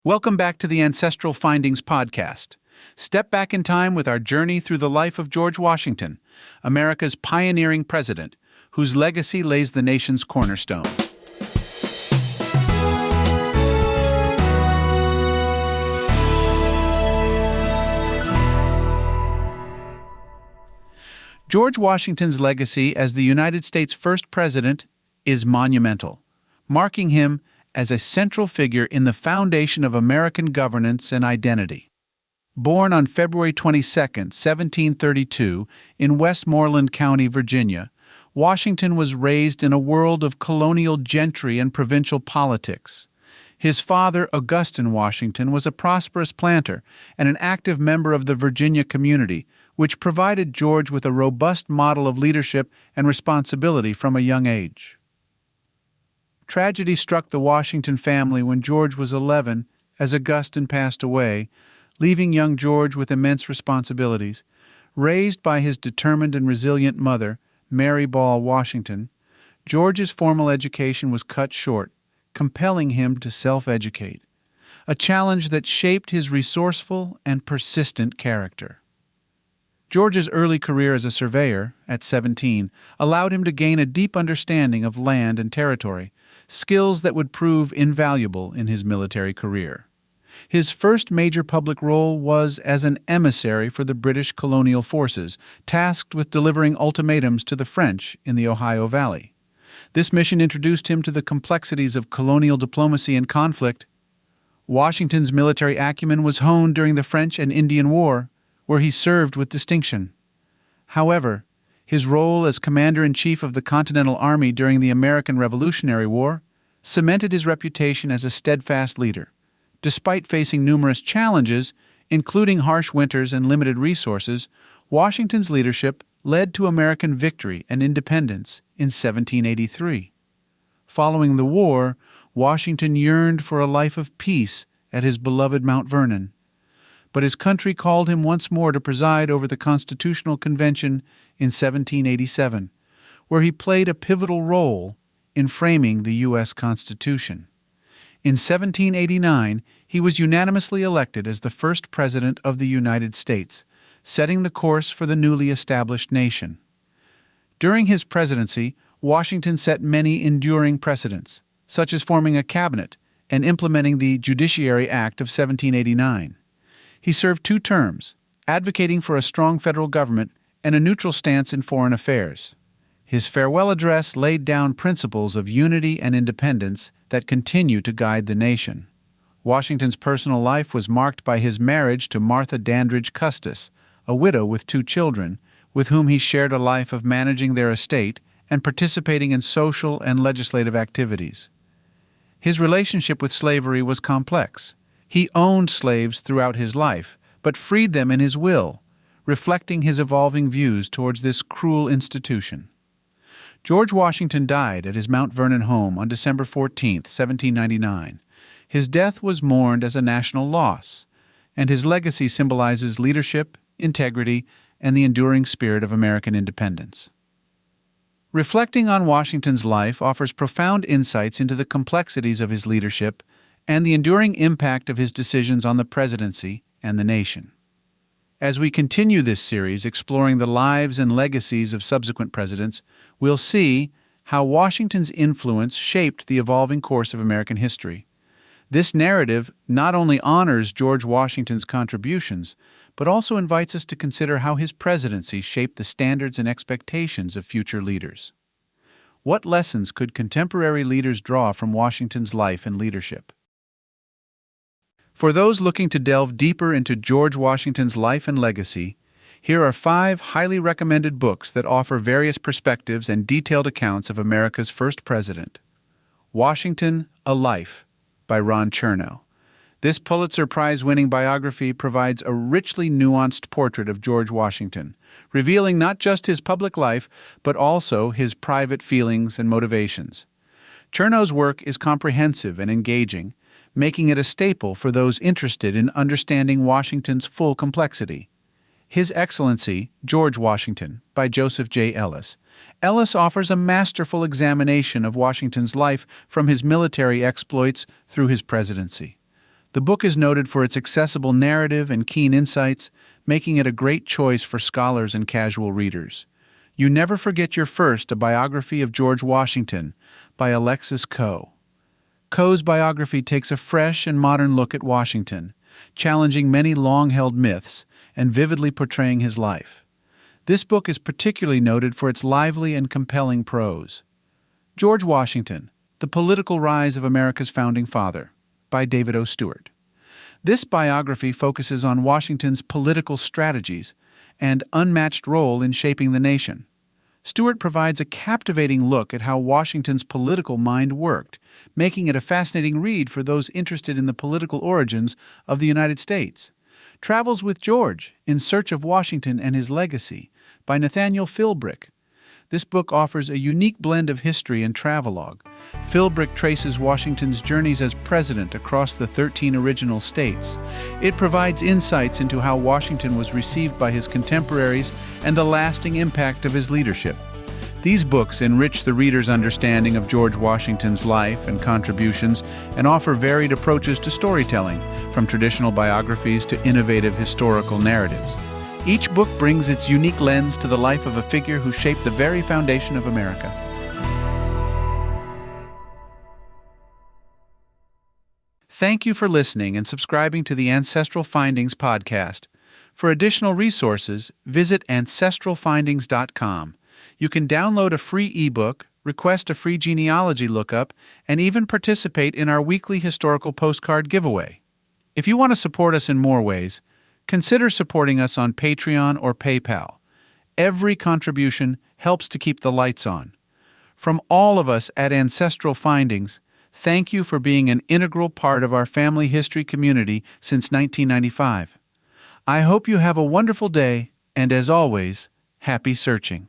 Welcome back to the Ancestral Findings podcast. Step back in time with our journey through the life of George Washington, America's pioneering president, whose legacy lays the nation's cornerstone. George Washington's legacy as the United States' first president is monumental, marking him as a central figure in the foundation of American governance and identity. Born on February 22, 1732, in Westmoreland County, Virginia, Washington was raised in a world of colonial gentry and provincial politics. His father, Augustine Washington, was a prosperous planter and an active member of the Virginia community, which provided George with a robust model of leadership and responsibility from a young age. Tragedy struck the Washington family when George was 11 as Augustine passed away, leaving young George with immense responsibilities. Raised by his determined and resilient mother, Mary Ball Washington, George's formal education was cut short, compelling him to self-educate, a challenge that shaped his resourceful and persistent character. George's early career as a surveyor, at 17, allowed him to gain a deep understanding of land and territory, skills that would prove invaluable in his military career. His first major public role was as an emissary for the British colonial forces, tasked with delivering ultimatums to the French in the Ohio Valley. This mission introduced him to the complexities of colonial diplomacy and conflict. Washington's military acumen was honed during the French and Indian War, where he served with distinction. However, his role as Commander-in-Chief of the Continental Army during the American Revolutionary War cemented his reputation as a steadfast leader. Despite facing numerous challenges, including harsh winters and limited resources, Washington's leadership led to American victory and independence in 1783. Following the war, Washington yearned for a life of peace at his beloved Mount Vernon. But his country called him once more to preside over the Constitutional Convention in 1787, where he played a pivotal role in framing the U.S. Constitution. In 1789, he was unanimously elected as the first president of the United States, setting the course for the newly established nation. During his presidency, Washington set many enduring precedents, such as forming a cabinet and implementing the Judiciary Act of 1789. He served 2 terms, advocating for a strong federal government and a neutral stance in foreign affairs. His farewell address laid down principles of unity and independence that continue to guide the nation. Washington's personal life was marked by his marriage to Martha Dandridge Custis, a widow with 2 children, with whom he shared a life of managing their estate and participating in social and legislative activities. His relationship with slavery was complex. He owned slaves throughout his life, but freed them in his will, reflecting his evolving views towards this cruel institution. George Washington died at his Mount Vernon home on December 14, 1799. His death was mourned as a national loss, and his legacy symbolizes leadership, integrity, and the enduring spirit of American independence. Reflecting on Washington's life offers profound insights into the complexities of his leadership and the enduring impact of his decisions on the presidency and the nation. As we continue this series exploring the lives and legacies of subsequent presidents, we'll see how Washington's influence shaped the evolving course of American history. This narrative not only honors George Washington's contributions, but also invites us to consider how his presidency shaped the standards and expectations of future leaders. What lessons could contemporary leaders draw from Washington's life and leadership? For those looking to delve deeper into George Washington's life and legacy, here are 5 highly recommended books that offer various perspectives and detailed accounts of America's first president. Washington, A Life, by Ron Chernow. This Pulitzer Prize-winning biography provides a richly nuanced portrait of George Washington, revealing not just his public life, but also his private feelings and motivations. Chernow's work is comprehensive and engaging, making it a staple for those interested in understanding Washington's full complexity. His Excellency, George Washington, by Joseph J. Ellis. Ellis offers a masterful examination of Washington's life from his military exploits through his presidency. The book is noted for its accessible narrative and keen insights, making it a great choice for scholars and casual readers. You Never Forget Your First, a biography of George Washington, by Alexis Coe. Coe's biography takes a fresh and modern look at Washington, challenging many long-held myths and vividly portraying his life. This book is particularly noted for its lively and compelling prose. George Washington, The Political Rise of America's Founding Father, by David O. Stewart. This biography focuses on Washington's political strategies and unmatched role in shaping the nation. Stewart provides a captivating look at how Washington's political mind worked, making it a fascinating read for those interested in the political origins of the United States. Travels with George, In Search of Washington and His Legacy, by Nathaniel Philbrick. This book offers a unique blend of history and travelogue. Philbrick traces Washington's journeys as president across the 13 original states. It provides insights into how Washington was received by his contemporaries and the lasting impact of his leadership. These books enrich the reader's understanding of George Washington's life and contributions and offer varied approaches to storytelling, from traditional biographies to innovative historical narratives. Each book brings its unique lens to the life of a figure who shaped the very foundation of America. Thank you for listening and subscribing to the Ancestral Findings podcast. For additional resources, visit ancestralfindings.com. You can download a free ebook, request a free genealogy lookup, and even participate in our weekly historical postcard giveaway. If you want to support us in more ways, consider supporting us on Patreon or PayPal. Every contribution helps to keep the lights on. From all of us at Ancestral Findings, thank you for being an integral part of our family history community since 1995. I hope you have a wonderful day, and as always, happy searching.